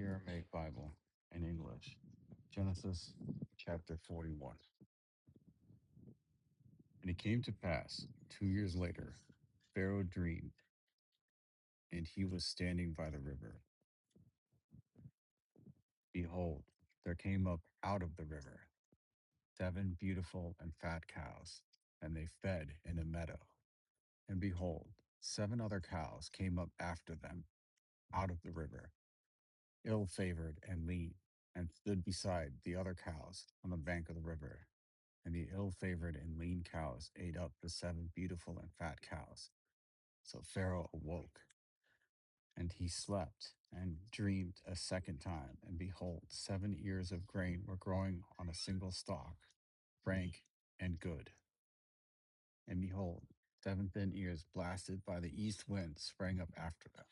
Aramaic Bible in English. Genesis chapter 41. And it came to pass 2 years later, Pharaoh dreamed, and he was standing by the river. Behold, there came up out of the river 7 beautiful and fat cows, and they fed in a meadow. And behold, 7 other cows came up after them out of the river, ill favored and lean, and stood beside the other cows on the bank of the river. And the ill favored and lean cows ate up the 7 beautiful and fat cows. So Pharaoh awoke, and he slept and dreamed a second time. And behold, 7 ears of grain were growing on a single stalk, rank and good. And behold, 7 thin ears blasted by the east wind sprang up after them.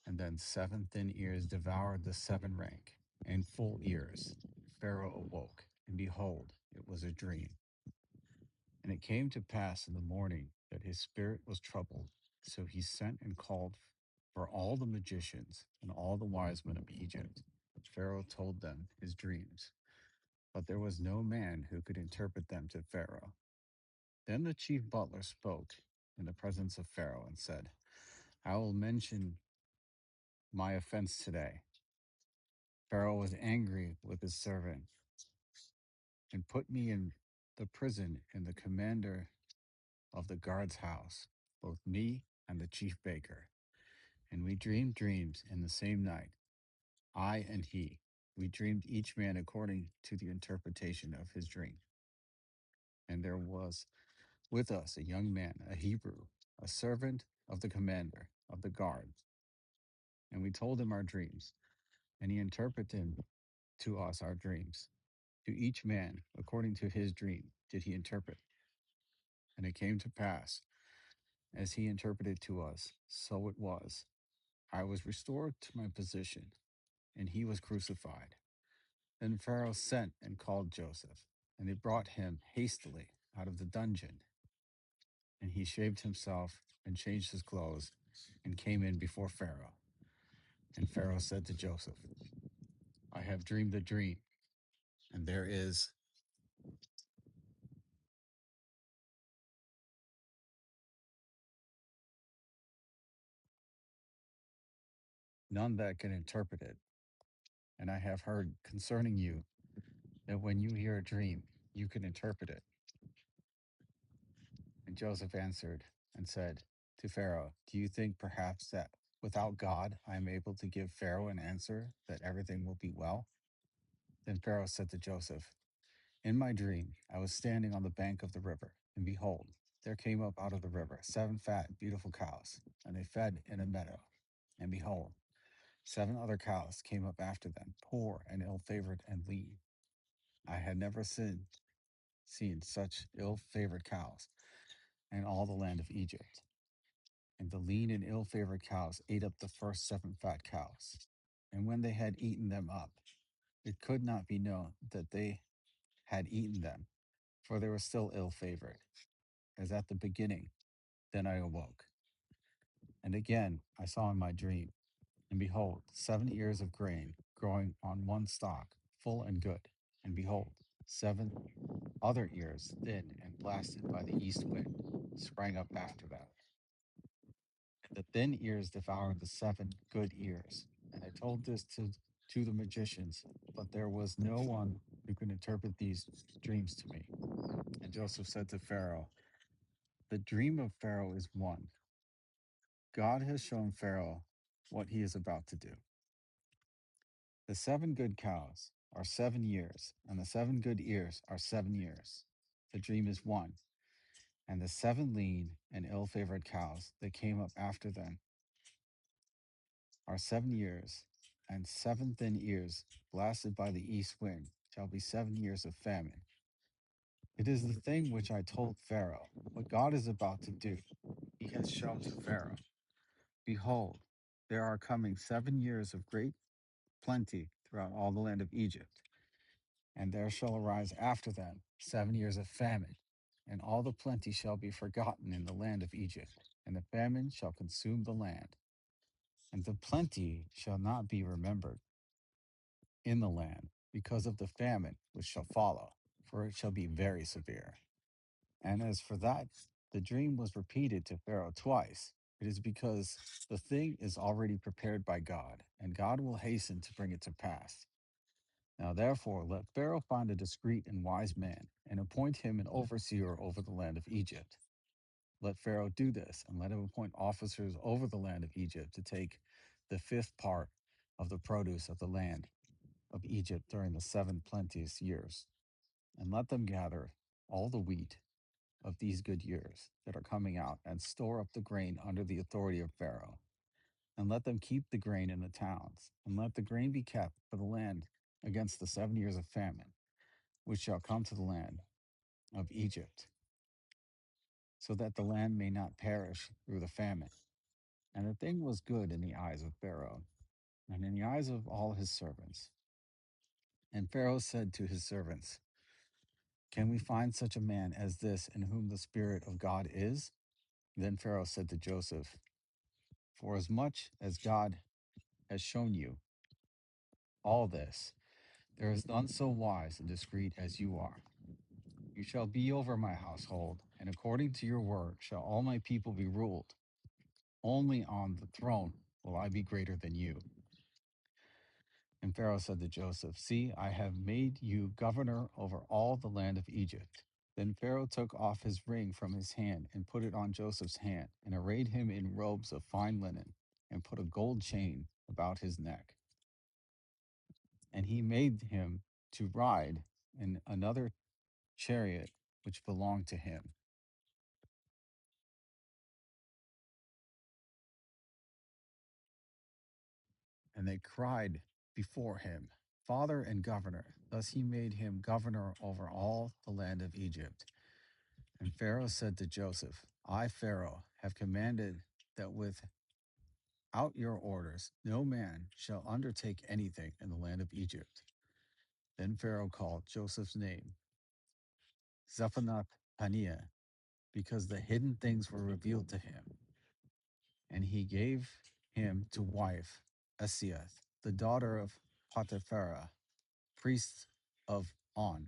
And then 7 thin ears devoured the 7 rank and full ears. Pharaoh awoke, and behold, it was a dream. And it came to pass in the morning that his spirit was troubled. So he sent and called for all the magicians and all the wise men of Egypt. Pharaoh told them his dreams, but there was no man who could interpret them to Pharaoh. Then the chief butler spoke in the presence of Pharaoh and said, I will mention my offense today. Pharaoh was angry with his servant and put me in the prison in the commander of the guard's house, both me and the chief baker. And we dreamed dreams in the same night, I and he. We dreamed each man according to the interpretation of his dream. And there was with us a young man, a Hebrew, a servant of the commander of the guard. And we told him our dreams, and he interpreted to us our dreams. To each man, according to his dream, did he interpret. And it came to pass, as he interpreted to us, so it was. I was restored to my position, and he was crucified. Then Pharaoh sent and called Joseph, and they brought him hastily out of the dungeon. And he shaved himself and changed his clothes and came in before Pharaoh. And Pharaoh said to Joseph, I have dreamed a dream, and there is none that can interpret it. And I have heard concerning you that when you hear a dream, you can interpret it. And Joseph answered and said to Pharaoh, do you think perhaps that without God I am able to give Pharaoh an answer that everything will be well? Then Pharaoh said to Joseph, in my dream I was standing on the bank of the river, and behold, there came up out of the river 7 fat, beautiful cows, and they fed in a meadow. And behold, 7 other cows came up after them, poor and ill favored and lean. I had never seen such ill favored cows in all the land of Egypt. And the lean and ill favored cows ate up the first 7 fat cows. And when they had eaten them up, it could not be known that they had eaten them, for they were still ill favored, as at the beginning. Then I awoke. And again I saw in my dream, and behold, 7 ears of grain growing on one stalk, full and good. And behold, 7 other ears, thin and blasted by the east wind, sprang up after them. And the thin ears devoured the 7 good ears. And I told this to the magicians, but there was no one who could interpret these dreams to me. And Joseph said to Pharaoh, the dream of Pharaoh is one. God has shown Pharaoh what he is about to do. The 7 good cows are 7 years, and the 7 good ears are 7 years. The dream is one. And the 7 lean and ill favored cows that came up after them are 7 years, and 7 thin ears blasted by the east wind shall be 7 years of famine. It is the thing which I told Pharaoh, what God is about to do. He has shown to Pharaoh. Behold, there are coming 7 years of great plenty throughout all the land of Egypt, and there shall arise after them 7 years of famine, and all the plenty shall be forgotten in the land of Egypt, and the famine shall consume the land. And the plenty shall not be remembered in the land because of the famine which shall follow, for it shall be very severe. And as for that, the dream was repeated to Pharaoh twice. It is because the thing is already prepared by God, and God will hasten to bring it to pass. Now, therefore, let Pharaoh find a discreet and wise man, and appoint him an overseer over the land of Egypt. Let Pharaoh do this, and let him appoint officers over the land of Egypt to take the fifth part of the produce of the land of Egypt during the 7 plenteous years, and let them gather all the wheat of these good years that are coming out, and store up the grain under the authority of Pharaoh. And let them keep the grain in the towns, and let the grain be kept for the land against the 7 years of famine, which shall come to the land of Egypt, so that the land may not perish through the famine. And the thing was good in the eyes of Pharaoh, and in the eyes of all his servants. And Pharaoh said to his servants, can we find such a man as this in whom the Spirit of God is? Then Pharaoh said to Joseph, for as much as God has shown you all this, there is none so wise and discreet as you are. You shall be over my household, and according to your word shall all my people be ruled. Only on the throne will I be greater than you. And Pharaoh said to Joseph, see, I have made you governor over all the land of Egypt. Then Pharaoh took off his ring from his hand and put it on Joseph's hand, and arrayed him in robes of fine linen, and put a gold chain about his neck. And he made him to ride in another chariot which belonged to him. And they cried before him, Father and governor. Thus he made him governor over all the land of Egypt. And Pharaoh said to Joseph, I, Pharaoh, have commanded that without your orders no man shall undertake anything in the land of Egypt. Then Pharaoh called Joseph's name Zephanath Paneah, because the hidden things were revealed to him. And he gave him to wife Asiath, the daughter of Potipharah, priest of On.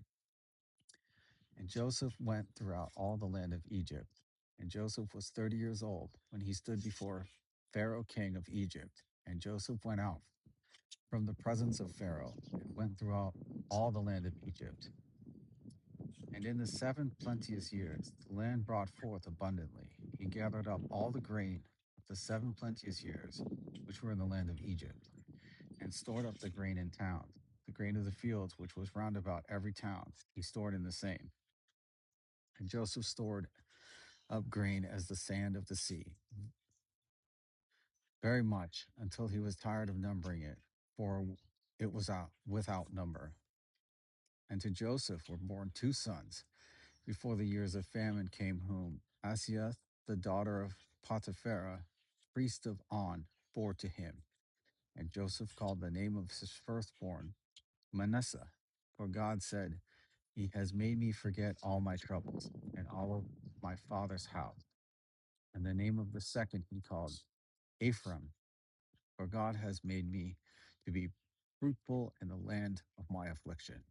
And Joseph went throughout all the land of Egypt. And Joseph was 30 years old when he stood before Pharaoh, king of Egypt. And Joseph went out from the presence of Pharaoh and went throughout all the land of Egypt. And in the 7 plenteous years, the land brought forth abundantly. He gathered up all the grain of the 7 plenteous years, which were in the land of Egypt, and stored up the grain in towns. The grain of the fields, which was round about every town, he stored in the same. And Joseph stored up grain as the sand of the sea, very much until he was tired of numbering it, for it was out without number. And to Joseph were born 2 sons before the years of famine came, whom Asiath, the daughter of Potipharah, priest of On, bore to him. And Joseph called the name of his firstborn Manasseh, for God said, he has made me forget all my troubles and all of my father's house. And the name of the second he called Ephraim, for God has made me to be fruitful in the land of my affliction.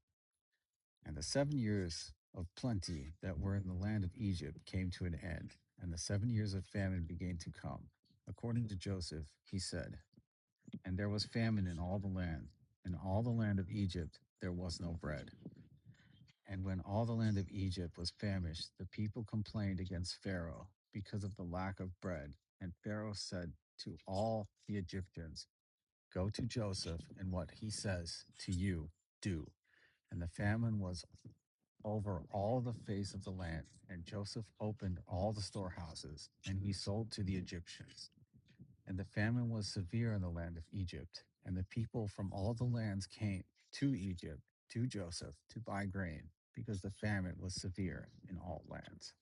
And the 7 years of plenty that were in the land of Egypt came to an end, and the 7 years of famine began to come. According to Joseph, he said, and there was famine in all the land. In all the land of Egypt there was no bread. And when all the land of Egypt was famished, the people complained against Pharaoh because of the lack of bread. And Pharaoh said to all the Egyptians, go to Joseph, and what he says to you, do. And the famine was over all the face of the land, and Joseph opened all the storehouses, and he sold to the Egyptians. And the famine was severe in the land of Egypt, and the people from all the lands came to Egypt to Joseph to buy grain, because the famine was severe in all lands.